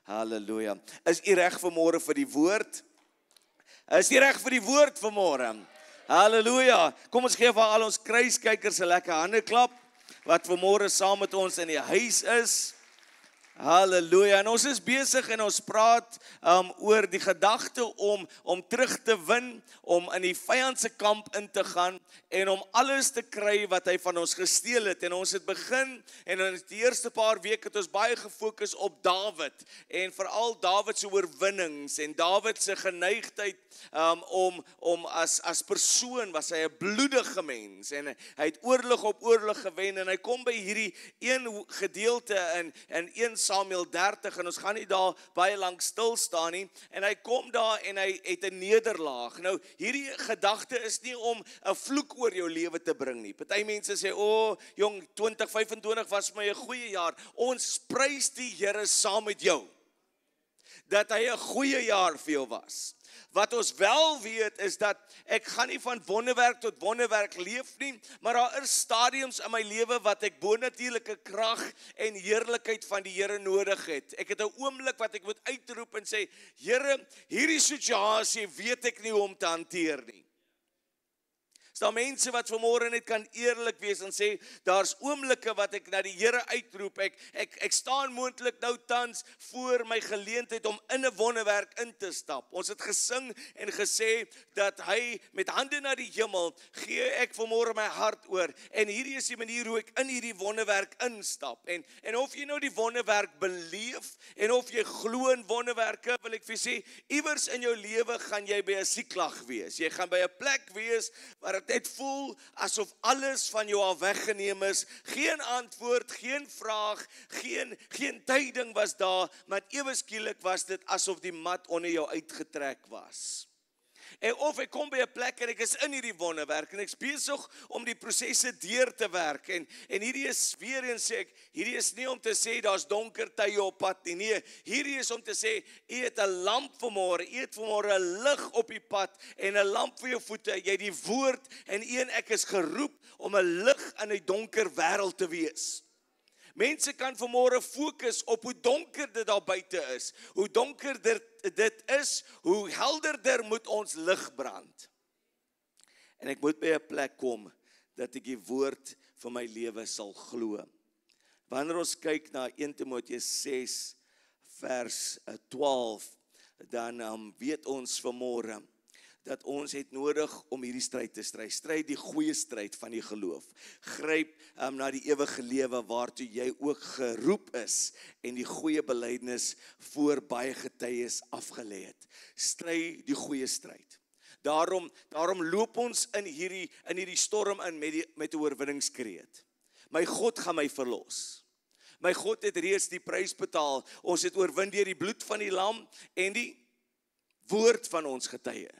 Halleluja. Is u reg vanmôre vir die woord? Is u reg vir die woord vanmôre? Halleluja. Kom ons gee vir al ons kruiskykers 'n lekker hande klap wat vanmôre saam met ons in die huis is. Halleluja. En ons is besig en ons praat oor die gedagte om terug te win, om in die vyand se kamp in te gaan en om alles te kry wat hy van ons gesteel het. En ons het begin en in die eerste paar weke het ons baie gefokus op Dawid en veral Dawid se oorwinnings en Dawid se geneigtheid om as persoon was hy 'n bloedige mens en hy het oorlog op oorlog gewen en hy kom by hierdie een gedeelte in 1 Samuel 30 en ons gaan nie daar baie lank stil staan nie en hy kom daar en hy het 'n nederlaag. Nou hierdie gedagte is nie om 'n vloek oor jou lewe te bring nie. Party mense sê, jong, 2025 was vir my 'n goeie jaar. Ons prys die Here saam met jou dat hy 'n goeie jaar vir jou was. Wat ons wel weet is dat ek gaan nie van wonderwerk tot wonderwerk leef nie, maar daar is stadiums in my lewe wat ek bonatuurlike krag en heerlikheid van die Here nodig het. Ek het 'n oomblik wat ek moet uitroep en sê, Here, hierdie situasie weet ek nie hoe om te hanteer nie. Is daar mense wat vanmôre net kan eerlik wees en sê, daar's oomblikke wat ek na die Here uitroep, ek staan moontlik nou tans voor my geleentheid om in 'n wonderwerk in te stap. Ons het gesing en gesê, dat hy met hande na die hemel, gee ek vanmôre my hart oor, en hierdie is die manier hoe ek in hierdie wonderwerk instap, en of jy nou die wonderwerk beleef, en of jy glo in wonderwerke, wil ek vir sê, iewers in jou lewe gaan jy by 'n Siklag wees, jy gaan by 'n plek wees, waar dit net voel asof alles van jou al weggeneem is, geen antwoord, geen vraag, geen tyding was daar, maar ewe skielik was dit asof die mat onder jou uitgetrek was. En of ek kom by 'n plek en ek is in hierdie wonderwerk en ek is besig om die prosesse deur te werk en hierdie is weer eens sê ek, hierdie is nie om te sê daar's donker tye op pad nie. Nee, hierdie is om te sê u het 'n lamp vanmôre, u het vanmôre 'n lig op die pad en 'n lamp vir jou voete. Jy het die woord en ek is geroep om 'n lig in 'n donker wêreld te wees. Mense kan vanmôre fokus op hoe donker dit daar buite is. Hoe donker dit is, hoe helderder moet ons lig brand. En ek moet by 'n plek kom dat ek die woord vir my lewe sal glo. Wanneer ons kyk na 1 Timoteus 6 vers 12, dan weet ons vanmôre dat ons het nodig om hierdie stryd te stry. Stry die goeie stryd van die geloof. Gryp na die ewige lewe waartoe jy ook geroep is en die goeie belydenis voor baie getuies afgelê het. Stry die goeie stryd. Daarom loop ons in hierdie storm in met 'n oorwinningskreet. My God gaan my verlos. My God het reeds die prys betaal. Ons het oorwin deur die bloed van die lam en die woord van ons getuie.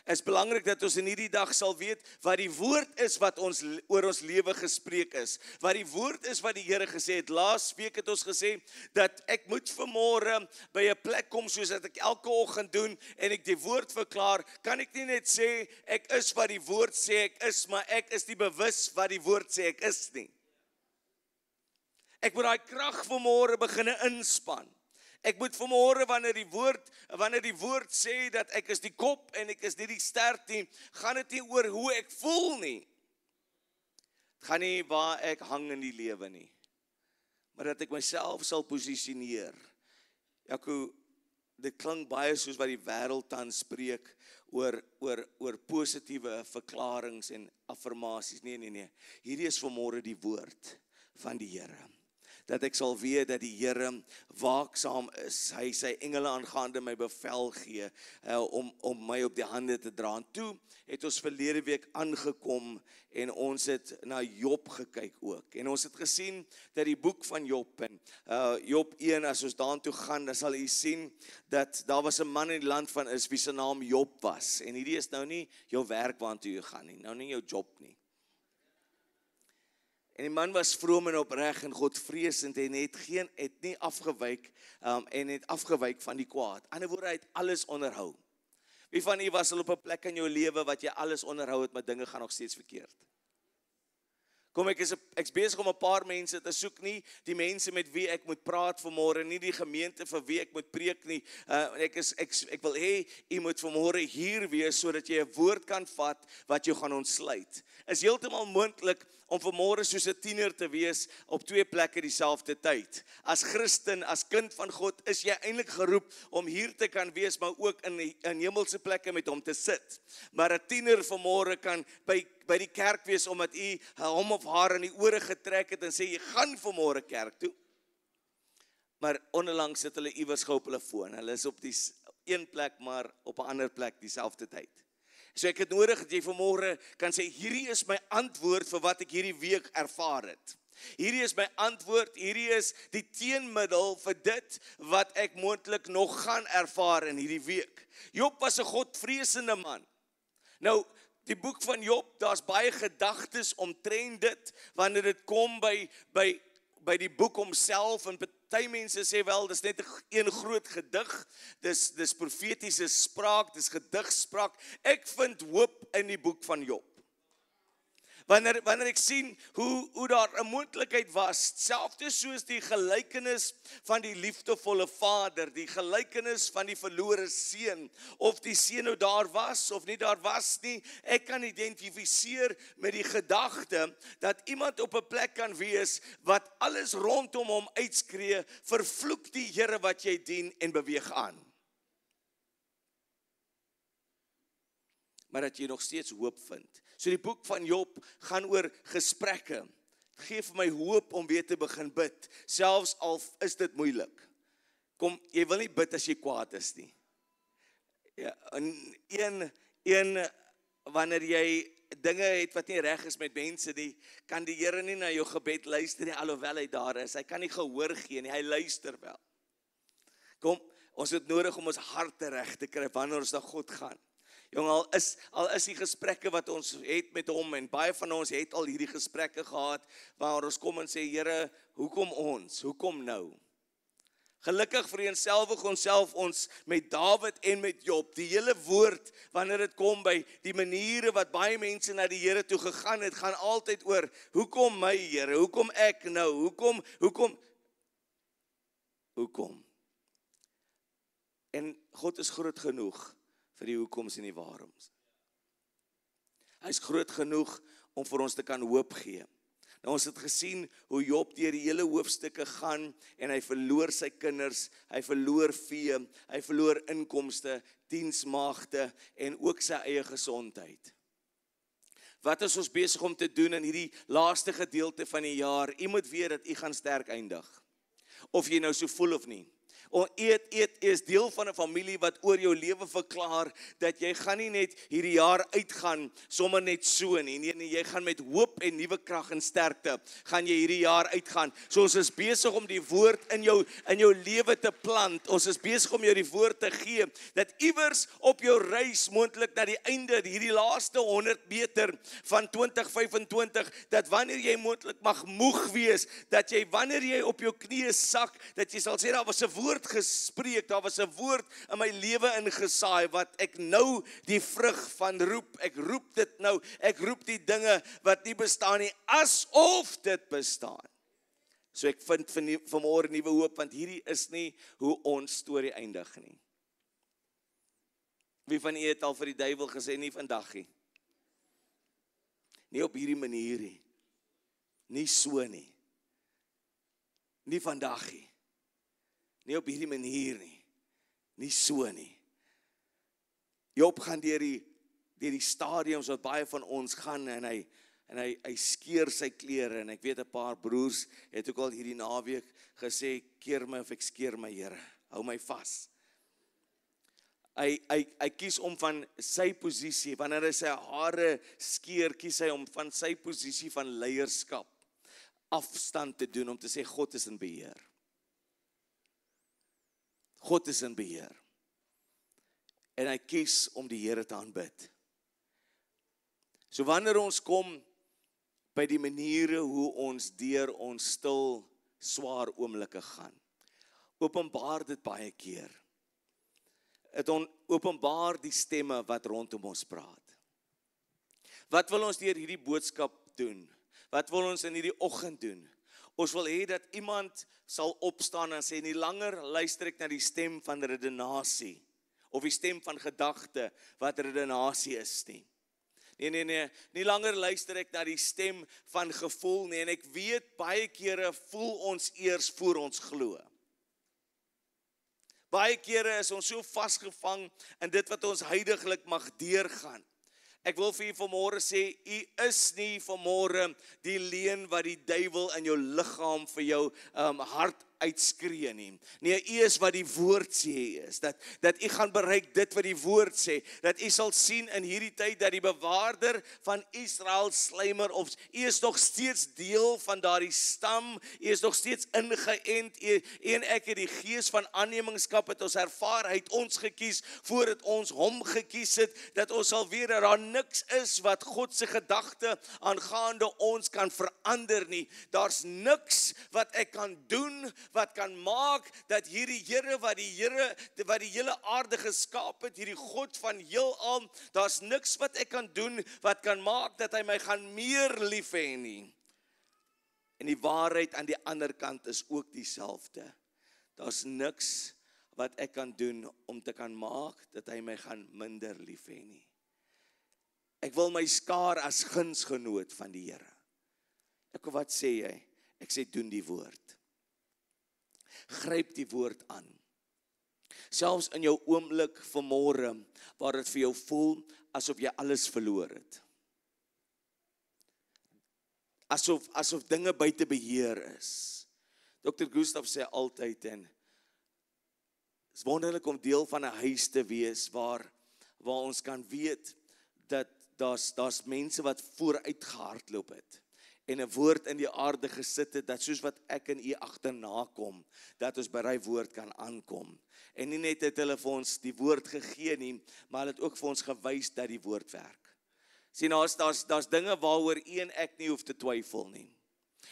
Is belangrik dat ons in hierdie dag sal weet wat die woord is wat ons oor ons lewe gespreek is. Wat die woord is wat die Here gesê het. Laas week het ons gesê dat ek moet vanmôre by 'n plek kom soos dat ek elke oggend doen en ek die woord verklaar. Kan ek nie net sê ek is wat die woord sê ek is, maar ek is nie bewus wat die woord sê ek is nie. Ek moet daai krag vanmôre begine inspann. Ek moet vanmôre wanneer die woord sê dat ek is die kop en ek is nie die stert nie, gaan dit nie oor hoe ek voel nie. Dit gaan nie waar ek hang in die lewe nie. Maar dat ek myself sal posisioneer. Jaco, dit klink baie soos wat die wêreld tans spreek oor positiewe verklaringe en affirmasies. Nee. Hierdie is vanmôre die woord van die Here. Dat ek sal weet dat die Here waaksaam is. Hy sy engele aangaande my bevel gee om my op die hande te dra. En toe het ons verlede week aangekom en ons het na Job gekyk ook. En ons het gesien dat die boek van Job en Job 1, as ons daartoe gaan, dan sal u sien dat daar was 'n man in die land van Is wie se naam Job was. En hierdie is nou nie jou werk waartoe jy gaan nie, nou nie jou job nie. En die man was vroom en opreg en Godvreesend en het nie afgewyk en het afgewyk van die kwaad. Aan die ander woorde, hy het alles onderhou. Wie van u was al op 'n plek in jou lewe wat jy alles onderhou het, maar dinge gaan nog steeds verkeerd? Kom ek's besig om 'n paar mense te soek, nie die mense met wie ek moet praat vanmôre, nie die gemeente vir wie ek moet preek nie. Ek wil hê u moet vanmôre hier wees sodat jy 'n woord kan vat wat jou gaan ontsluit. Is heeltemal moontlik om vanmôre soos 'n tiener te wees op twee plekke dieselfde tyd. As Christen, as kind van God, is jy eintlik geroep om hier te kan wees, maar ook in hemelse plekke met hom te sit. Maar 'n tiener vanmôre kan by die kerk wees omdat u hom of haar in die ore getrek het en sê jy gaan vanmôre kerk toe. Maar onderlangs sit hulle iewers gou op hulle foon. Hulle is op die een plek maar op 'n ander plek dieselfde tyd. So ek het nodig dat jy vanmôre kan sê hierdie is my antwoord vir wat ek hierdie week ervaar het. Hierdie is my antwoord, hierdie is die teenmiddel vir dit wat ek moontlik nog gaan ervaar in hierdie week. Job was 'n godvreesende man. Nou, die boek van Job, daar's baie gedagtes omtrent dit, wanneer dit kom by die boek homself, en party mense sê wel, dis net 'n groot gedig, dis profetiese spraak, dis gedigspraak. Ek vind hoop in die boek van Job. Wanneer ek sien hoe daar 'n moontlikheid was, selfs soos die gelykenis van die liefdevolle vader, die gelykenis van die verlore seun, of die seun nou daar was of nie daar was nie, ek kan identifiseer met die gedagte dat iemand op 'n plek kan wees wat alles rondom hom uitskree, vervloek die Here wat jy dien en beweeg aan. Maar dat jy nog steeds hoop vind. So die boek van Job gaan oor gesprekke. Geef vir my hoop om weer te begin bid, selfs al is dit moeilik. Kom, jy wil nie bid as jy kwaad is nie. Ja, wanneer jy dinge het wat nie reg is met mense nie, kan die Here nie na jou gebed luister nie, alhoewel hy daar is. Hy kan nie gehoor gee nie, hy luister wel. Kom, ons het nodig om ons harte reg te kry wanneer ons na God gaan. Jong, al is die gesprekke wat ons het met hom, en baie van ons het al hierdie gesprekke gehad, waar ons kom en sê, Here, hoekom ons? Hoekom nou? Gelukkig vereenselwig ons met Dawid en met Job, die hele woord, wanneer dit kom by die maniere wat baie mense na die Here toe gegaan het, gaan altyd oor, hoekom my Here? Hoekom ek nou? Hoekom? En God is groot genoeg vir die hoekoms en die waaroms. Hy is groot genoeg om vir ons te kan hoop gee. Nou ons het gesien hoe Job deur die hele hoofstukke gaan en hy verloor sy kinders, hy verloor vee, hy verloor inkomste, diensmaagde en ook sy eie gesondheid. Wat is ons besig om te doen in hierdie laaste gedeelte van die jaar? U moet weet dat u gaan sterk eindig. Of jy nou so voel of nie. Eet is deel van 'n familie wat oor jou lewe verklaar dat jy gaan nie net hierdie jaar uitgaan sommer net so nie. Nee, jy gaan met hoop en nuwe krag en sterkte gaan jy hierdie jaar uitgaan. So ons is besig om die woord in jou lewe te plant. Ons is besig om jou die woord te gee dat iewers op jou reis moontlik na die einde, hierdie laaste 100 meter van 2025, dat wanneer jy moontlik mag moeg wees, dat jy wanneer jy op jou knieë sak, dat jy sal sê daar was 'n woord gespreek, daar was 'n woord in my lewe ingesaai, wat ek nou die vrug van roep, ek roep dit nou, ek roep die dinge wat nie bestaan nie, asof dit bestaan. So ek vind vanmôre nuwe hoop, want hierdie is nie hoe ons storie eindig nie. Wie van u het al vir die duiwel gesê, nie vandag nie, nie op hierdie manier nie, nie so nie, nie vandag nie, nie op hierdie manier nie, nie so nie. Job gaan deur die stadiums wat baie van ons gaan, en hy skeer sy klere, en ek weet 'n paar broers het ook al hierdie naweek gesê, keer my of ek skeer my, Here, hou my vas. Hy kies om van sy posisie, wanneer hy sy hare skeer, kies hy om van sy posisie van leierskap afstand te doen, om te sê, God is in beheer. God is in beheer. En hy kies om die Here te aanbid. So wanneer ons kom by die maniere hoe ons deur ons stil, swaar oomblikke gaan, openbaar dit baie keer. Het openbaar die stemme wat rondom ons praat. Wat wil ons deur hierdie boodskap doen? Wat wil ons in hierdie oggend doen? Ons wil hê dat iemand sal opstaan en sê, nie langer luister ek na die stem van redenasie, of die stem van gedagte, wat redenasie is nie. Nie langer luister ek na die stem van gevoel nie, en ek weet, baie kere voel ons eers voor ons glo. Baie kere is ons so vasgevang in dit wat ons huidiglik mag deurgaan. Ek wil vir u vanmôre sê, u is nie vanmôre die leuen wat die duiwel in jou liggaam vir jou hart uitskree nie. Nee, u is wat die woord sê u is, dat u gaan bereik dit wat die woord sê, dat u sal sien in hierdie tyd dat die bewaarder van Israel slymer of u is nog steeds deel van daardie stam, u is nog steeds ingeënt, u en ek het die gees van aannemingskap het ons ervaar, hy het ons gekies voordat ons hom gekies het, dat ons sal weet dat daar niks is wat God se gedagte aangaande ons kan verander nie. Daar's niks wat ek kan doen wat kan maak dat hierdie Here wat die hele aarde geskaap het, hierdie God van heelal, daar's niks wat ek kan doen wat kan maak dat hy my gaan meer lief hê nie. En die waarheid aan die ander kant is ook dieselfde. Daar's niks wat ek kan doen om te kan maak dat hy my gaan minder lief hê nie. Ek wil my skaar as gunsgenoot van die Here. Wat sê jy? Ek sê doen die woord. Gryp die woord aan. Selfs in jou oomblik vanmôre, waar dit vir jou voel asof jy alles verloor het. Asof dinge buite beheer is. Dr. Gustav sê altyd, en is wonderlik om deel van 'n huis te wees waar ons kan weet dat daar's mense wat vooruit gehardloop het en 'n woord in die aarde gesit het, dat soos wat ek en u agterna kom, dat ons by daai woord kan aankom. En nie net het hulle vir ons die woord gegee nie, maar hulle het ook vir ons gewys dat die woord werk. Sien, daar's dinge waaroor u en ek nie hoef te twyfel nie.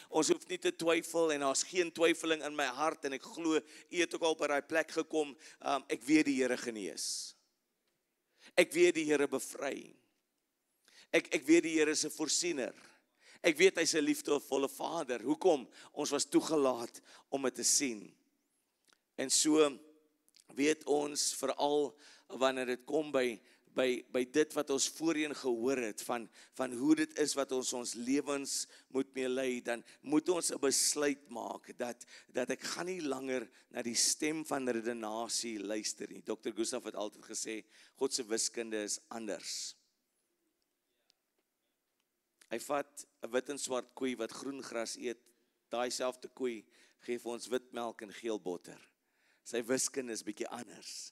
Ons hoef nie te twyfel en daar's geen twyfeling in my hart en ek glo, u het ook al by daai plek gekom, ek weet die Here genees. Ek weet die Here bevry. Ek weet die Here is 'n voorsiener. Ek weet hy's 'n liefdevolle Vader. Hoekom? Ons was toegelaat om dit te sien. En so weet ons veral wanneer dit kom by dit wat ons voorheen gehoor het van hoe dit is wat ons lewens moet mee lei, dan moet ons 'n besluit maak dat ek gaan nie langer na die stem van redenasie luister nie. Dr. Gustav het altyd gesê, God se wiskunde is anders. Hy vat 'n wit en swart koei wat groen gras eet, daai selfde koei gee vir ons wit melk en geel botter. Sy wiskunde is bietjie anders.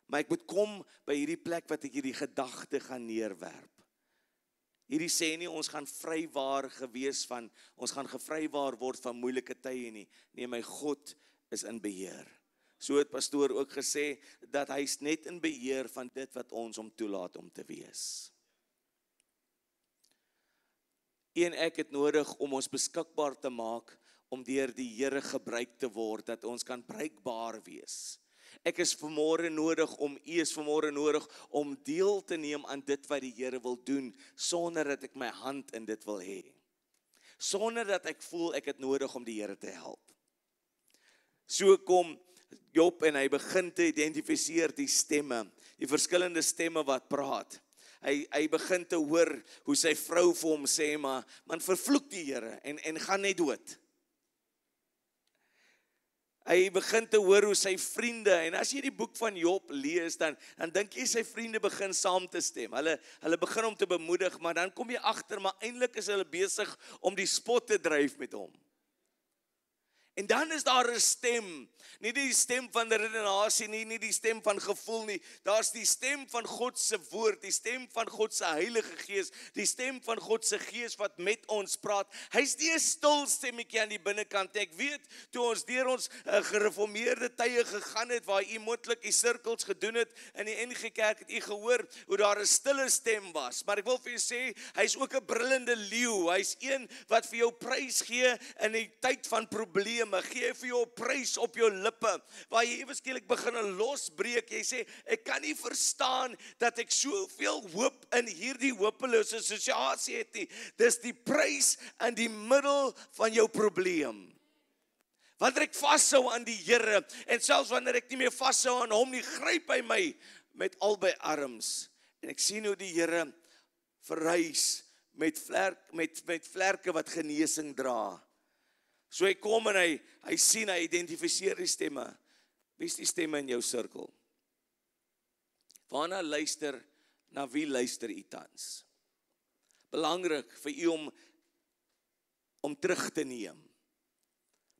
Maar ek moet kom by hierdie plek wat ek hierdie gedagte gaan neerwerp. Hierdie sê nie ons gaan vrywaar gewees van, ons gaan gevrywaar word van moeilike tye nie. Nee, my God is in beheer. So het pastoor ook gesê, dat hy's net in beheer van dit wat ons hom toelaat om te wees. En ek het nodig om ons beskikbaar te maak, om deur die Here gebruik te word, dat ons kan bruikbaar wees. Ek is vanmôre nodig u is vanmôre nodig om deel te neem aan dit wat die Here wil doen, sonder dat ek my hand in dit wil hê. Sonder dat ek voel ek het nodig om die Here te help. So kom Job en hy begin te identifiseer die stemme, die verskillende stemme wat praat. Hy begin te hoor hoe sy vrou vir hom sê, maar man vervloek die Here en gaan net dood. Hy begin te hoor hoe sy vriende, en as jy die boek van Job lees, dan dink jy sy vriende begin saam te stem. Hulle begin hom te bemoedig, maar dan kom jy agter, maar eintlik is hulle besig om die spot te dryf met hom. En dan is daar 'n stem, nie die stem van redenasie nie, nie die stem van gevoel nie. Daar's die stem van God se woord, die stem van God se Heilige Gees, die stem van God se Gees wat met ons praat. Hy's nie 'n stil stemmetjie aan die binnekant nie. Ek weet, toe ons deur ons gereformeerde tye gegaan het, waar u moontlik die sirkels gedoen het in die NG Kerk, het u gehoor hoe daar 'n stille stem was. Maar ek wil vir u sê, hy's ook 'n brullende leeu. Hy's een wat vir jou prys gee in die tyd van probleme. probleme, gee vir jou 'n prys op jou lippe, waar jy ewe skielik begin losbreek. Jy sê, ek kan nie verstaan dat ek soveel hoop in hierdie hopelose situasie het nie. Dis die prys in die middel van jou probleem. Wanneer ek vashou aan die Here, en selfs wanneer ek nie meer vashou aan hom nie, gryp hy my met albei arms. En ek sien hoe die Here verrys met vlerke wat genesing dra. So hy kom en hy sien, hy identifiseer die stemme. Wie is die stemme in jou sirkel? Waarna luister, na wie luister u tans? Belangrik vir u om terug te neem.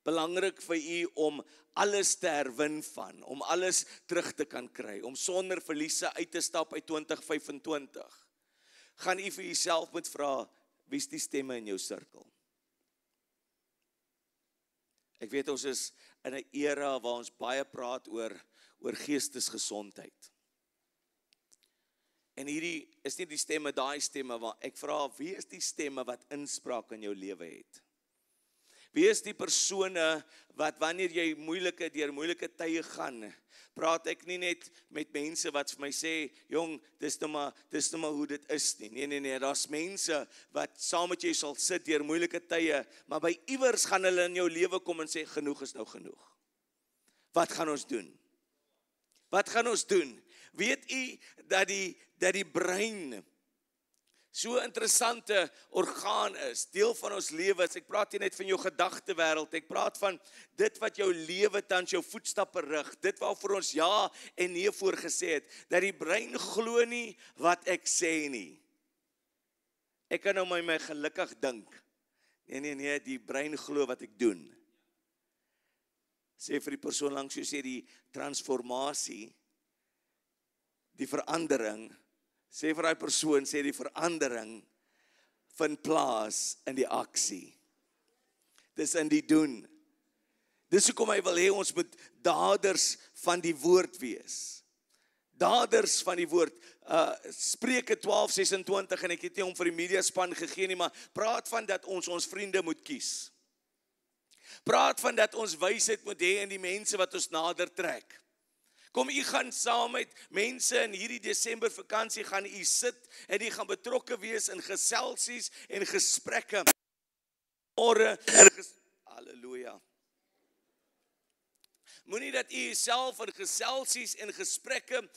Belangrik vir u om alles te herwin van, om alles terug te kan kry, om sonder verliese uit te stap uit 2025. Gaan u vir jouself moet vra, wie is die stemme in jou sirkel? Ek weet ons is in 'n era waar ons baie praat oor geestesgesondheid. En hierdie is nie die stemme, daai stemme, waar ek vra, wie is die stemme wat inspraak in jou lewe het? Wie is die persone wat wanneer jy deur moeilike tye gaan, praat ek nie net met mense wat vir my sê, jong, dis nou maar hoe dit is nie. Nee, daar's mense wat saam met jy sal sit deur moeilike tye, maar by iewers gaan hulle in jou lewe kom en sê, genoeg is nou genoeg. Wat gaan ons doen? Wat gaan ons doen? Weet u dat die brein so 'n interessante orgaan is, deel van ons lewens. Ek praat nie net van jou gedagtewêreld, ek praat van dit wat jou lewe tans jou voetstappe rig, dit waarvoor ons ja en nee voorgesê het, dat die brein glo nie wat ek sê nie. Ek kan nou my gelukkig dink. Nee, die brein glo wat ek doen. Sê vir die persoon langs jou, sê die transformasie, die verandering, sê vir die persoon, sê die verandering vind plaas in die aksie. Dis in die doen. Dis hoekom hy wil hê ons moet daders van die woord wees. Daders van die woord. Spreuke 12:26 en ek het nie hom vir die mediaspan gegee nie, maar praat van dat ons vriende moet kies. Praat van dat ons wysheid moet hê in die mense wat ons nader trek. Kom, u gaan saam met mense in hierdie Desember vakansie gaan u sit en u gaan betrokke wees in geselsies en gesprekke. Halleluja. Moenie dat u jouself in geselsies en gesprekke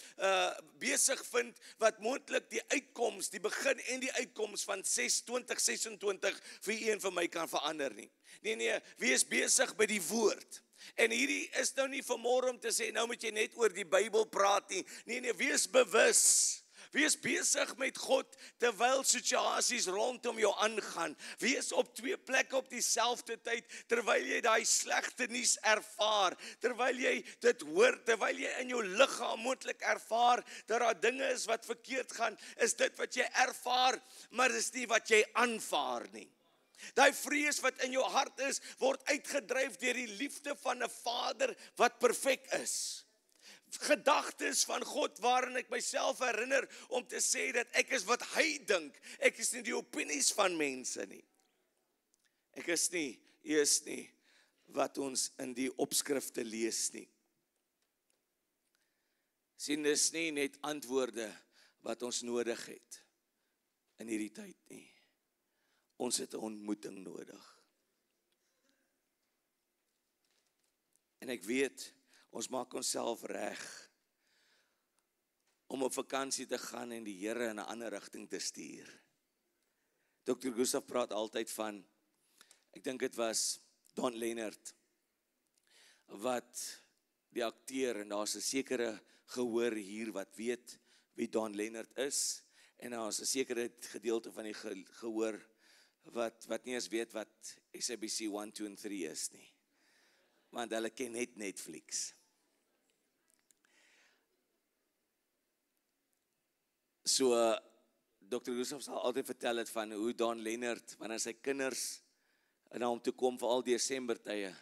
besig vind wat moontlik die uitkoms, die begin en die uitkoms van 2026 vir u en vir my kan verander nie. Nee, wees besig by die woord. En hierdie is nou nie vanmôre om te sê, nou moet jy net oor die Bybel praat nie. Nee, wees bewus. Wees besig met God terwyl situasies rondom jou aangaan. Wees op twee plekke op dieselfde tyd terwyl jy daai slegte nuus ervaar, terwyl jy dit hoor, terwyl jy in jou liggaam moontlik ervaar dat daar dinge is wat verkeerd gaan, is dit wat jy ervaar, maar dis nie wat jy aanvaar nie. Daai vrees wat in jou hart is, word uitgedryf deur die liefde van 'n Vader wat perfek is. Gedagtes van God waarin ek myself herinner om te sê dat ek is wat hy dink. Ek is nie die opinies van mense nie. Ek is nie, jy is nie wat ons in die opskrifte lees nie. Sien, dis nie net antwoorde wat ons nodig het in hierdie tyd nie. Ons het 'n ontmoeting nodig. En ek weet, ons maak onsself reg om op vakansie te gaan en die Here in 'n ander rigting te stuur. Dr. Gustav praat altyd van, ek dink dit was Don Leonard, wat die akteur, en daar's 'n sekere gehoor hier wat weet wie Don Leonard is, en daar's 'n sekere gedeelte van die gehoor wat nie eens weet wat SABC 1, 2 en 3 is nie. Want hulle ken net Netflix. So, Dr. Gustav sal altyd vertel het van hoe Don Leonard, wanneer sy kinders na hom toe kom, veral Desembertye,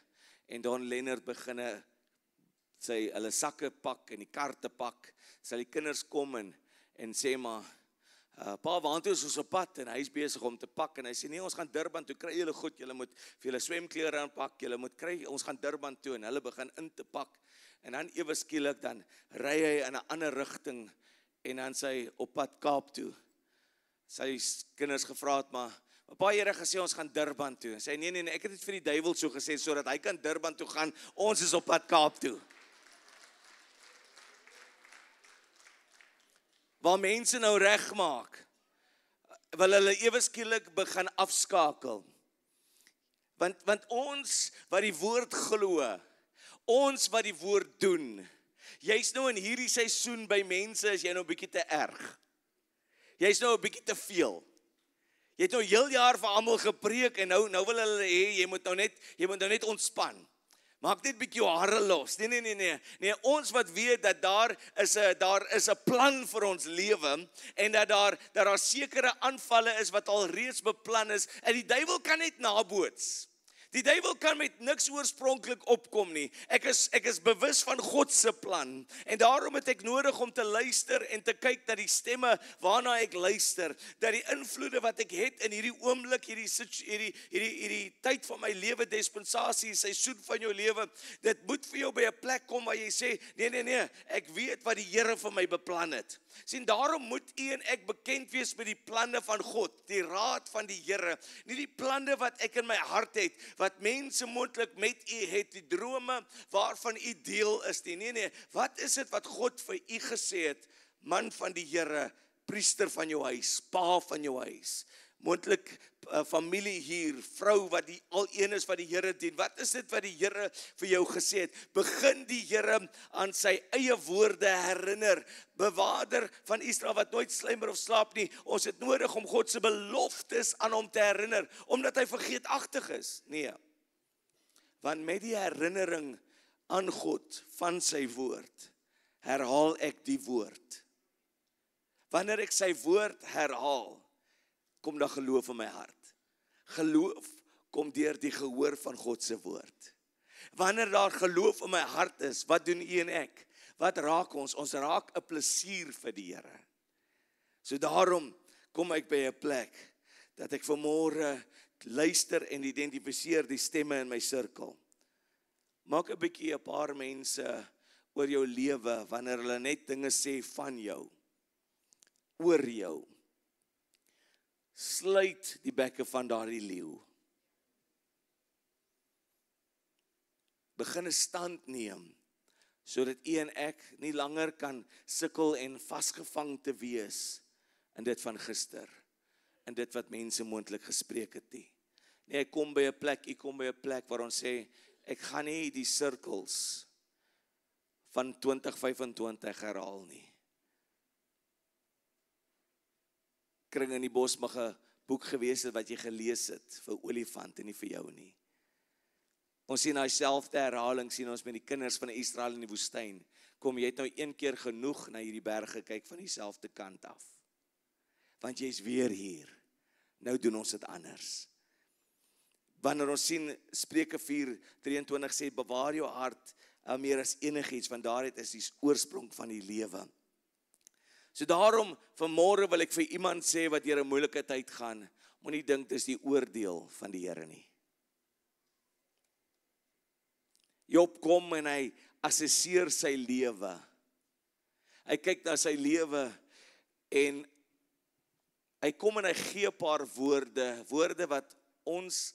en Don Leonard begin hulle sakke pak en die kaarte pak, sal die kinders kom en sê maar, Pa, waantoe is ons op pad en hy is besig om te pak en hy sê nee, ons gaan Durban toe, kry julle goed, julle moet vir julle swemklere aanpak, julle moet kry, ons gaan Durban toe en hulle begin in te pak en dan ewe skielik dan ry hy in 'n ander rigting en dan sy op pad Kaap toe. Sy kinders gevra het maar pa, Here gesê ons gaan Durban toe. En sy sê nee, ek het dit vir die duiwel so gesê sodat hy kan Durban toe gaan. Ons is op pad Kaap toe. Waar mense nou regmaak, wil hulle ewe skielik begin afskakel. Want ons wat die woord glo, ons wat die woord doen, jy's nou in hierdie seisoen by mense is jy nou 'n bietjie te erg. Jy's nou 'n bietjie te veel. Jy het nou heel jaar vir almal gepreek en nou wil hulle hê jy moet nou net ontspan. Maak net bietjie jou hare los. Nee, ons wat weet dat daar is 'n plan vir ons lewe en dat daar sekere aanvalle is wat al reeds beplan is en die duiwel kan net naboots. Die duiwel kan met niks oorspronklik opkom nie. Ek is bewus van God se plan en daarom het ek nodig om te luister en te kyk na die stemme waarna ek luister, dat die invloede wat ek het in hierdie oomblik, hierdie tyd van my lewe, dispensasie, seisoen van jou lewe, dit moet vir jou by 'n plek kom waar jy sê, nee, ek weet wat die Here vir my beplan het. Sien, daarom moet u en ek bekend wees met die planne van God, die raad van die Here, nie die planne wat ek in my hart het, wat mense moontlik met u het, die drome waarvan u deel is nie. Nee, wat is dit wat God vir u gesê het, man van die Here, priester van jou huis, pa van jou huis, moontlik familie hier, vrou wat al een is wat die Here dien, wat is dit wat die Here vir jou gesê het? Begin die Here aan sy eie woorde herinner, bewaarder van Israel wat nooit sluimer of slaap nie, ons het nodig om God se beloftes aan hom te herinner, omdat hy vergeetachtig is, nee, want met die herinnering aan God van sy woord, herhaal ek die woord, wanneer ek sy woord herhaal, kom daar geloof in my hart. Geloof kom deur die gehoor van God se woord. Wanneer daar geloof in my hart is, wat doen u en ek? Wat raak ons? Ons raak 'n plesier vir die Here. So daarom kom ek by 'n plek dat ek vanmôre luister en identifiseer die stemme in my sirkel. Maak 'n bietjie 'n paar mense oor jou lewe wanneer hulle net dinge sê van jou, oor jou. Sluit die bekke van daardie leeu. Begin 'n stand neem, sodat u en ek nie langer kan sukkel en vasgevang te wees in dit van gister, in dit wat mense moontlik gespreek het nie. Nee, ek kom by 'n plek waar ons sê, ek gaan nie die sirkels van 2025 herhaal nie. Kring in die bos mag 'n boek gewees het wat jy gelees het vir olifant en nie vir jou nie. Ons sien daai selfde herhaling sien ons met die kinders van Israel in die woestyn. Kom, jy het nou een keer genoeg na hierdie berge kyk van dieselfde kant af. Want jy's weer hier. Nou doen ons dit anders. Wanneer ons sien Spreuke 4:23 sê bewaar jou hart meer as enigiets, want daaruit is die oorsprong van die lewe. So daarom, vanmôre wil ek vir iemand sê wat deur 'n moeilike tyd gaan, moenie dink dis die oordeel van die Here nie. Job kom en hy assesseer sy lewe. Hy kyk na sy lewe en hy kom en hy gee 'n paar woorde wat ons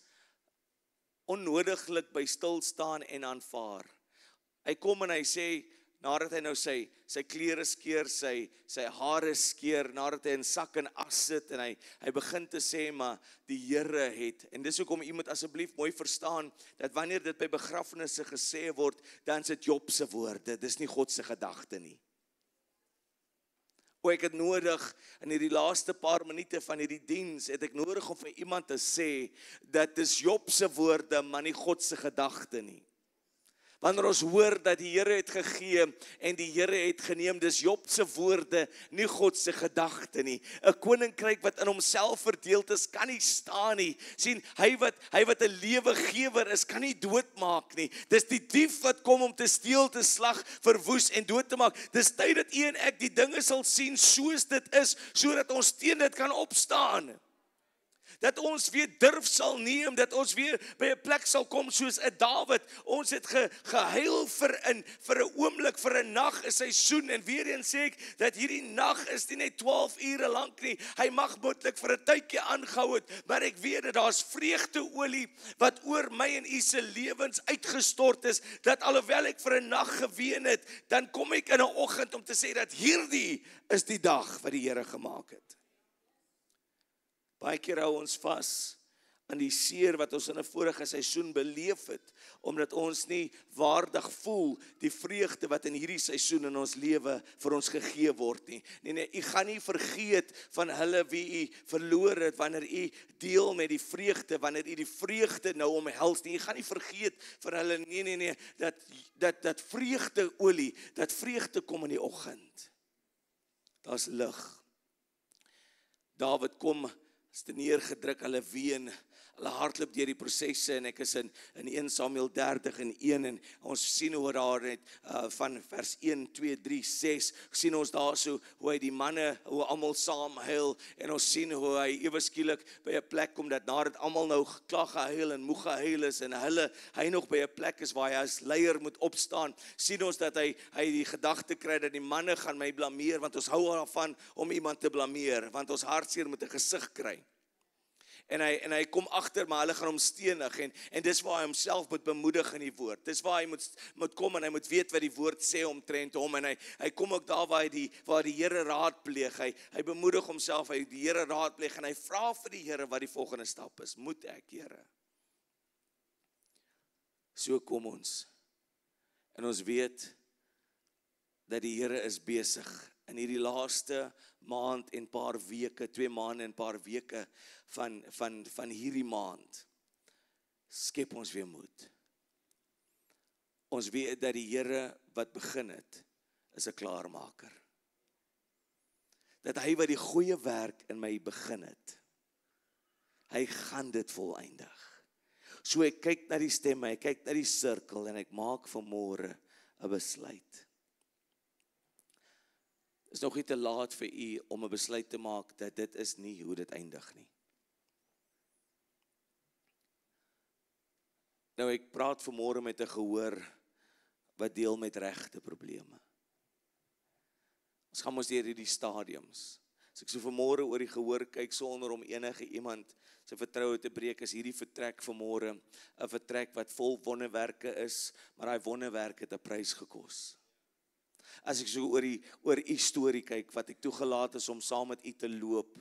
onnodiglik by stil staan en aanvaar. Hy kom en hy sê, nadat hy nou sy klere skeer, sy hare skeer, nadat hy in sak en as sit en hy begin te sê, maar die Here het, en dis hoekom u moet asseblief mooi verstaan, dat wanneer dit by begrafnisse gesê word, dan is dit Job se woorde, dis nie God se gedagte nie. Ek het nodig, in hierdie laaste paar minute van hierdie diens, het ek nodig om vir iemand te sê, dat dis Job se woorde, maar nie God se gedagte nie. Wanneer ons hoor dat die Here het gegee en die Here het geneem, dis Job se woorde, nie God se gedagte nie. 'n Koninkryk wat in homself verdeeld is, kan nie staan nie. Sien, hy wat 'n lewegewer is, kan nie doodmaak nie. Dis die dief wat kom om te steel, te slag, verwoes en dood te maak. Dis tyd dat u en ek die dinge sal sien soos dit is, sodat ons teen dit kan opstaan. Dat ons weer durf sal neem, dat ons weer by 'n plek sal kom soos 'n Dawid. Ons het gehuil vir 'n oomblik, vir 'n nag, 'n seisoen, en weer eens sê ek dat hierdie nag is nie net 12 ure lank nie. Hy mag moontlik vir 'n tydjie aangehou het, maar ek weet dat daar's vreugdeolie wat oor my en u se lewens uitgestort is, dat alhoewel ek vir 'n nag geween het, dan kom ek in 'n oggend om te sê dat hierdie is die dag wat die Here gemaak het. Baie keer hou ons vas aan die seer wat ons in 'n vorige seisoen beleef het, omdat ons nie waardig voel die vreugde wat in hierdie seisoen in ons lewe vir ons gegee word nie. Nee, u gaan nie vergeet van hulle wie u verloor het, wanneer u deel met die vreugde, wanneer u die vreugde nou omhels nie. U gaan nie vergeet van hulle, nee, dat vreugdeolie, dat vreugde kom in die oggend. Daar's lig. Dawid kom, is te neergedruk, hulle ween, hulle hardloop deur die prosesse, en ek is in 1 Samuel 30:1, en ons sien hoe daar net van vers 1, 2, 3, 6, sien ons daar so hoe hy die manne, hoe almal saam huil, en ons sien hoe hy ewe skielik by 'n plek kom, dat nadat almal nou klaar gehuil en moeg gehuil is, en hy nog by 'n plek is waar hy as leier moet opstaan, sien ons dat hy die gedagte kry dat die manne gaan my blameer, want ons hou daarvan om iemand te blameer, want ons hartseer moet 'n gesig kry. En hy kom agter, maar hulle gaan hom stenig, en dis waar hy homself moet bemoedig in die woord. Dis waar hy moet kom, en hy moet weet wat die woord sê omtrent hom, en hy kom ook daar waar die Here raadpleeg. Hy bemoedig homself, hy die Here raadpleeg, en hy vra vir die Here wat die volgende stap is. Moet ek, Here? So kom ons. En ons weet dat die Here is besig in hierdie laaste maand en paar weke, 2 maande en paar weke van hierdie maand, skep ons weer moed. Ons weet dat die Here wat begin het, is 'n klaarmaker. Dat hy wat die goeie werk in my begin het, hy gaan dit voleindig. So ek kyk na die stemme, ek kyk na die sirkel, en ek maak vanmôre 'n besluit. Is nog nie te laat vir u om 'n besluit te maak dat dit is nie hoe dit eindig nie. Nou, ek praat vanmôre met 'n gehoor wat deel met regte probleme. Ons gaan mos deur hierdie stadiums. As ek so vanmôre oor die gehoor kyk, sonder om enige iemand se vertroue te breek, is hierdie vertrek vanmôre 'n vertrek wat vol wonderwerke is, maar daai wonderwerke het 'n prys gekos. As ek so oor u storie kyk, wat ek toegelaat is om saam met u te loop,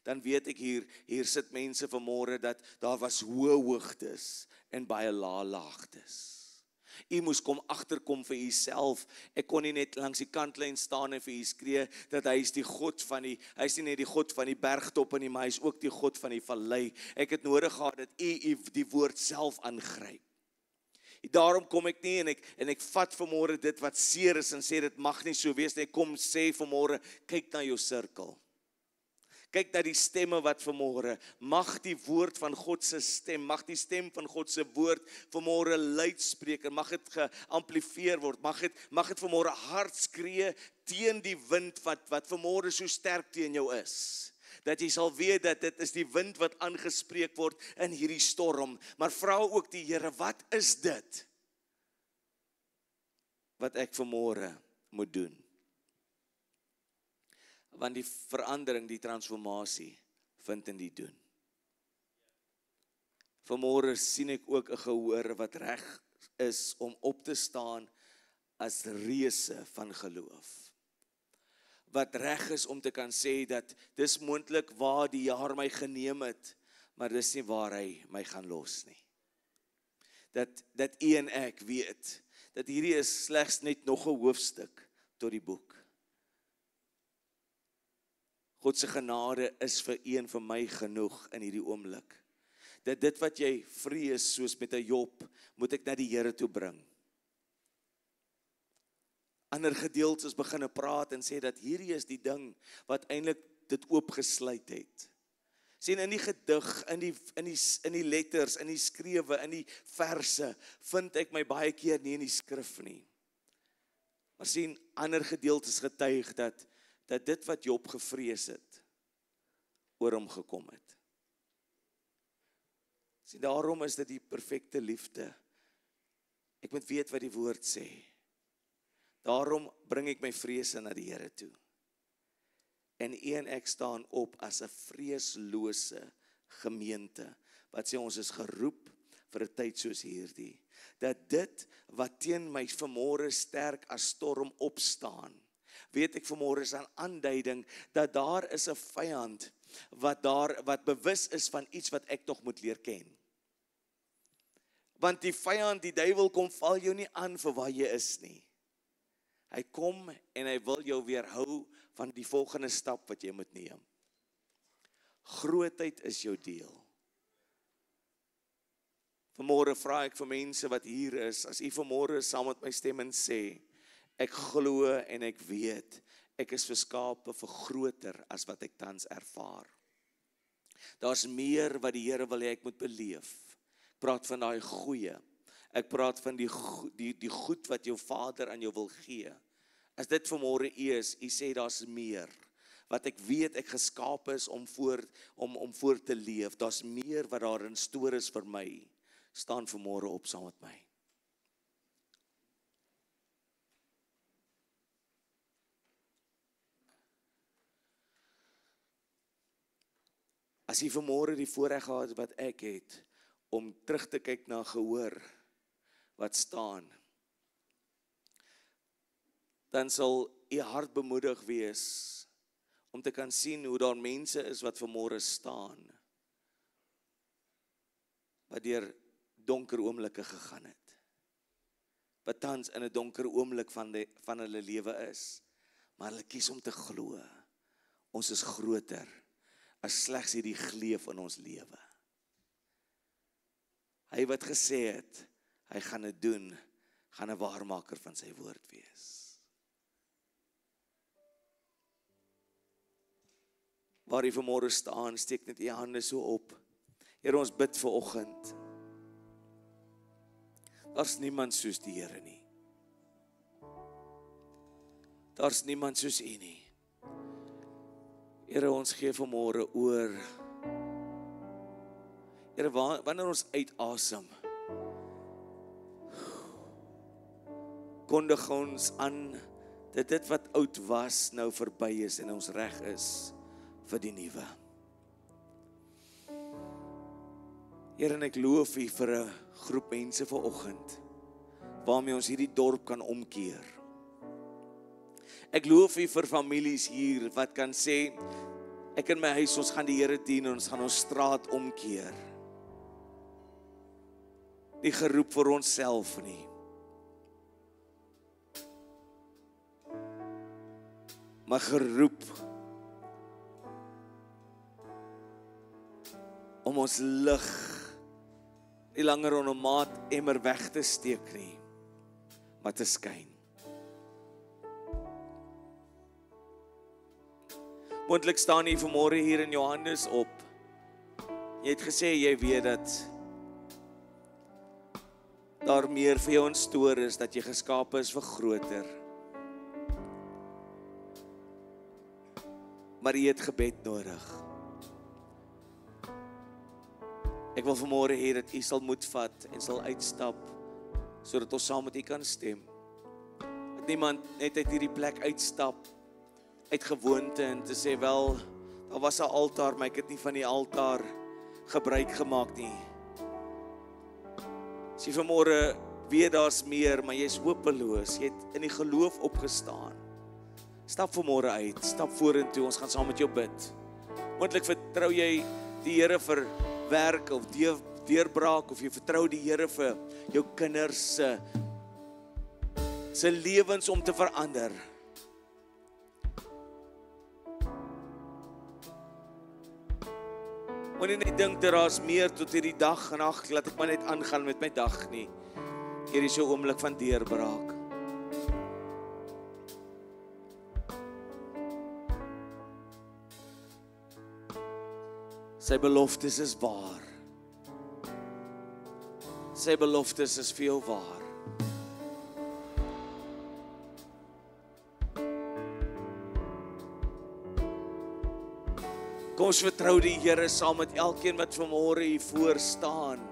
dan weet ek hier sit mense vanmôre dat daar was hoë hoogtes en baie lae laagtes. U moes kom agterkom vir uself. Ek kon nie net langs die kantlyn staan en vir u skree dat hy is die God van hy is nie net die God van die bergtoppe nie, maar hy is ook die God van die vallei. Ek het nodig gehad dat u die woord self aangryp. Daarom kom ek nie en ek vat vanmôre dit wat seer is en sê dit mag nie so wees nie. Ek kom sê vanmôre, kyk na jou sirkel. Kyk na die stemme wat vanmôre, mag die woord van God se stem, mag die stem van God se woord vanmôre luid spreek, en mag dit geamplifieer word, mag dit vanmôre hard skree teen die wind wat vanmôre so sterk teen jou is. Dat jy sal weet dat dit is die wind wat aangespreek word in hierdie storm, maar vra ook die Here, wat is dit wat ek vanmôre moet doen? Want die verandering, die transformasie vind in die doen. Vanmôre sien ek ook 'n gehoor wat reg is om op te staan as reuse van geloof. Wat reg is om te kan sê dat dis moontlik waar die jaar my geneem het, maar dis nie waar hy my gaan los nie. Dat u en ek weet, dat hierdie is slegs net nog 'n hoofstuk tot die boek. God se genade is vir u en vir my genoeg in hierdie oomblik. Dat dit wat jy vrees, soos met 'n Job, moet ek na die Here toe bring. ander gedeeltes begin praat en sê dat hierdie is die ding wat eintlik dit oopgesluit het. Sien in die gedig, in die letters, in die skrewe, in die verse, vind ek my baie keer nie in die skrif nie. Maar sien, ander gedeeltes getuig dat dit wat Job gevrees het, oor hom gekom het. Sien, daarom is dit die perfekte liefde. Ek moet weet wat die woord sê. Daarom bring ek my vrese na die Here toe. En ek staan op as 'n vreeslose gemeente, wat sê ons is geroep vir 'n tyd soos hierdie. Dat dit wat teen my vanmôre sterk as storm opstaan, weet ek vanmôre is 'n aanduiding dat daar is 'n vyand wat bewus is van iets wat ek nog moet leer ken. Want die vyand, die duiwel kom val jou nie aan vir waar jy is nie. Hy kom en hy wil jou weerhou van die volgende stap wat jy moet neem. Grootheid is jou deel. Vanmôre vra ek vir mense wat hier is, as u vanmôre saam met my stem en sê, ek glo en ek weet, ek is verskape vir groter as wat ek tans ervaar. Daar's meer wat die Here wil hê ek moet beleef. Ek praat van daai goeie. Ek praat van die goed wat jou Vader aan jou wil gee. As dit vanmôre is, u sê daar's meer. Wat ek weet ek geskape is om voor te leef. Daar's meer wat daar in store is vir my. Staan vanmôre op saam met my. As jy vanmôre die voorreg gehad wat ek het, om terug te kyk na gehoor wat staan, dan sal u hart bemoedig wees om te kan sien hoe daar mense is wat vanmôre staan, wat deur donker oomblikke gegaan het, wat tans in 'n donker oomblik van hulle lewe is, maar hulle kies om te glo, ons is groter as slegs hierdie gleuf in ons lewe. Hy wat gesê het, hy gaan dit doen, gaan 'n waarmaker van sy woord wees. Waar jy vanmôre staan, steek net jou hande so op. Here, ons bid vir oggend. Daar's niemand soos die Here nie. Daar's niemand soos U nie. Here, ons gee vanmôre oor. Here, wanneer ons uitasem, kondig ons aan dat dit wat oud was nou verby is en ons reg is vir die nuwe. Here, en ek loof U vir 'n groep mense vanoggend waarmee ons hierdie dorp kan omkeer. Ek loof U vir families hier wat kan sê, ek in my huis, ons gaan die Here dien en ons gaan ons straat omkeer. Nie geroep vir onsself nie. Maar geroep om ons lig nie langer onder 'n maat emmer weg te steek nie, maar te skyn. Moontlik staan jy vanmôre hier in Johannes op. Jy het gesê jy weet dat daar meer vir jou in store is, dat jy geskape is vir groter. Maar jy het gebed nodig. Ek wil vanmôre hê dat U sal moed vat en sal uitstap, sodat ons saam met U kan stem. Dat niemand net uit hierdie plek uitstap, uit gewoonte en te sê, wel, daar was 'n altaar, maar ek het nie van die altaar gebruik gemaak nie. As jy vanmôre weet daar's meer, maar jy's hopeloos, jy het in die geloof opgestaan. Stap vanmôre uit, stap vorentoe, ons gaan saam met jou bid. Moontlik vertrou jy die Here vir werk of deurbraak, of jy vertrou die Here vir jou kinders se lewens om te verander. Moenie net dink dat daar's meer tot hierdie dag en ag, laat ek maar net aangaan met my dag nie. Hier is jou oomblik van deurbraak. Sy beloftes is waar. Sy beloftes is vir jou waar. Kom ons vertrou die Here saam met elkeen wat vanmôre hier voor staan.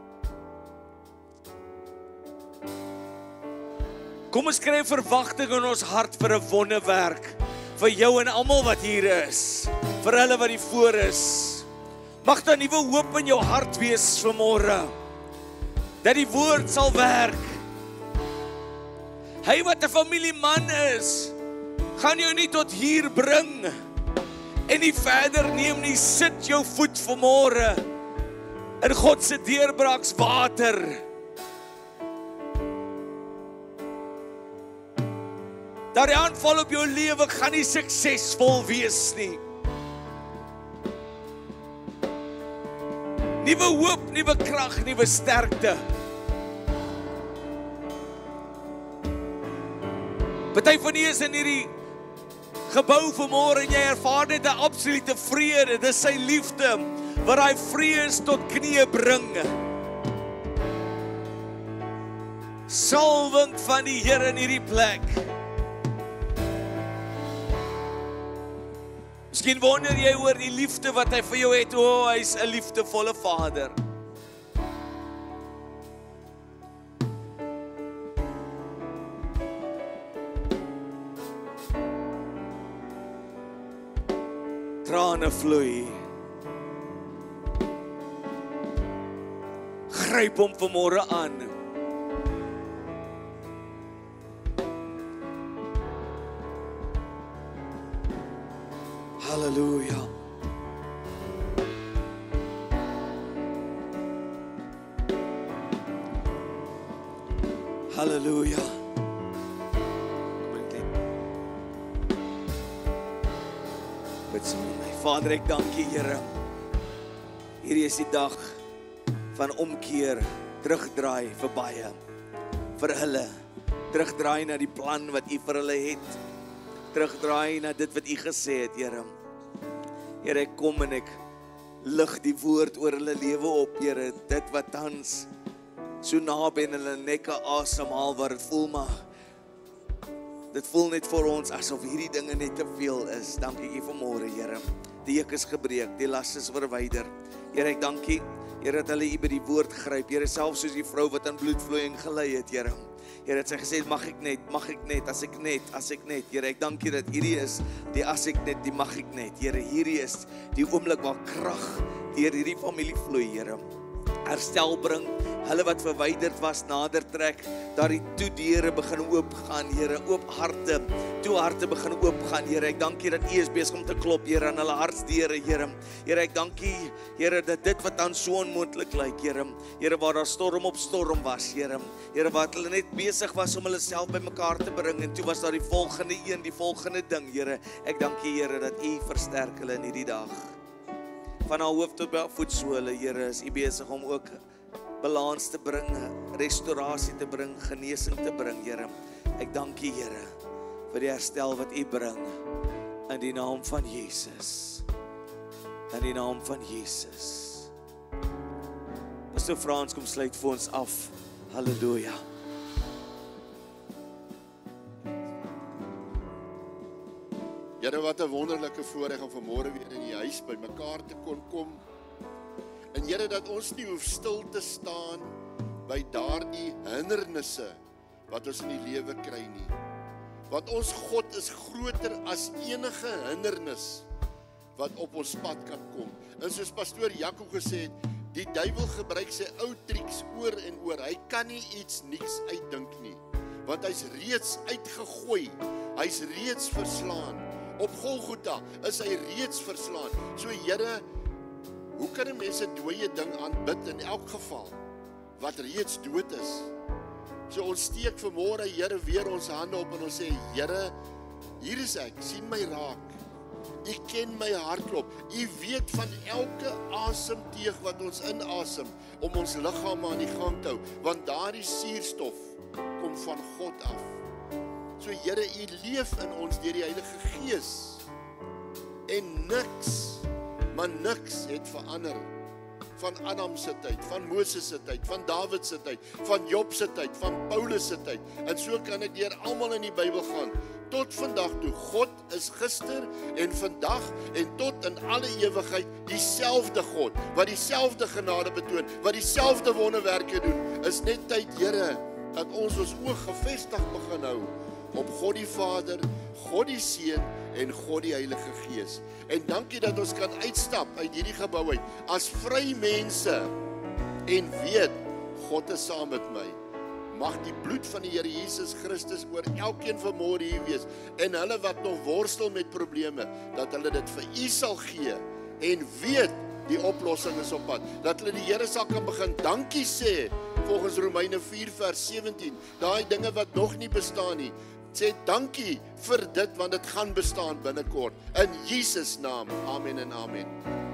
Kom ons kry verwagting in ons hart vir 'n wonderwerk, vir jou en almal wat hier is, vir hulle wat hier voor is. Mag daar nuwe hoop in jou hart wees vanmôre, dat die woord sal werk. Hy wat 'n familieman is, gaan jou nie tot hier bring en nie verder neem nie. Sit jou voet vanmôre in God se deurbraakswater. Daardie aanval op jou lewe gaan nie suksesvol wees nie. Nuwe hoop, nuwe krag, nuwe sterkte. Party van die is in hierdie gebou vanmôre en jy ervaar net 'n absolute vrede. Dis sy liefde wat daai vrees tot knieë bring. Salwing van die Here in hierdie plek. Miskien wonder jy oor die liefde wat hy vir jou het. O, hy's 'n liefdevolle Vader. Trane vloei. Gryp hom vanmôre aan. Halleluja. Halleluja. Vader, ek dank U, Here. Hierdie is die dag van omkeer, terugdraai vir baie, vir hulle, terugdraai na die plan wat U vir hulle het, terugdraai na dit wat U gesê het, Here. Here, ek kom en ek lig die woord oor hulle lewe op, Here, dit wat tans so naby in hulle nekke asemhaal, waar dit voel maar, dit voel net vir ons asof hierdie dinge net te veel is. Dankie U vanmôre, Here. Die juk is gebreek, die las is verwyder. Here, ek dank U, Here, dat hulle U by die woord gryp. Here, selfs soos die vrou wat aan bloedvloeiing gelei het, Here. Here, het sy gesê, mag ek net, as ek net. Here, ek dank U dat hierdie is die as ek net, die mag ek net. Here, hierdie is die oomblik waar krag deur hierdie familie vloei, Here. Herstel bring, hulle wat verwyderd was, nader trek, daar die toedeure begin oopgaan, Here, oop harte, toe harte begin oopgaan, Here. Ek dank U dat U is besig om te klop, Here, aan hulle hartsdeure, Here. Here, ek dank U, Here, dat dit wat dan so onmoontlik lyk, Here, Here, waar daar storm op storm was, Here, Here, wat hulle net besig was om hulle self by mekaar te bring, en toe was daar die volgende ding, Here. Ek dank U, Here, dat U versterk hulle in hierdie dag. Van haar hoof tot by haar voetsole, Here, is U besig om ook balans te bring, restaurasie te bring, genesing te bring, Here. Ek dank U, Here, vir die herstel wat U bring, in die naam van Jesus. In die naam van Jesus. Pastor Frans, kom sluit vir ons af. Halleluja. Here, wat 'n wonderlike voorreg om vanmôre weer in die huis by mekaar te kon kom. En Here, dat ons nie hoef stil te staan by daardie hindernisse wat ons in die lewe kry nie. Want ons God is groter as enige hindernis wat op ons pad kan kom. En soos pastoor Jaco gesê het, die duiwel gebruik sy ou triks oor en oor. Hy kan nie iets niks uitdink nie, want hy's reeds uitgegooi. Hy's reeds verslaan. Op Golgotha is hy reeds verslaan. So Here, hoe kan 'n mens 'n dooie ding aanbid in elk geval wat reeds dood is? So ons steek vanmôre, Here, weer ons hande op en ons sê, Here, hier is ek, sien my raak. U ken my hartklop. U weet van elke asemteug wat ons inasem om ons liggame aan die gang te hou, want daardie suurstof kom van God af. So Here, U leef in ons deur die Heilige Gees. En niks maar niks het verander. Van Adam se tyd, van Moses se tyd, van Dawid se tyd, van Job se tyd, van Paulus se tyd. En so kan ek deur almal in die Bybel gaan. Tot vandag toe, God is gister en vandag en tot in alle ewigheid dieselfde God, wat dieselfde genade betoon, wat dieselfde wonderwerke doen. Is net tyd, Here, dat ons oë gefestig begin hou op God die Vader, God die Seun en God die Heilige Gees. En dankie dat ons kan uitstap uit hierdie gebou uit as vry mense en weet, God is saam met my. Mag die bloed van die Here Jesus Christus oor elkeen vanmôre hier wees en hulle wat nog worstel met probleme, dat hulle dit vir U sal gee en weet die oplossing is op pad. Dat hulle die Here sal kan begin dankie sê volgens Romeine 4 vers 17. Daai dinge wat nog nie bestaan nie. Sê dankie vir dit want dit gaan bestaan binnekort. In Jesus naam. Amen en amen.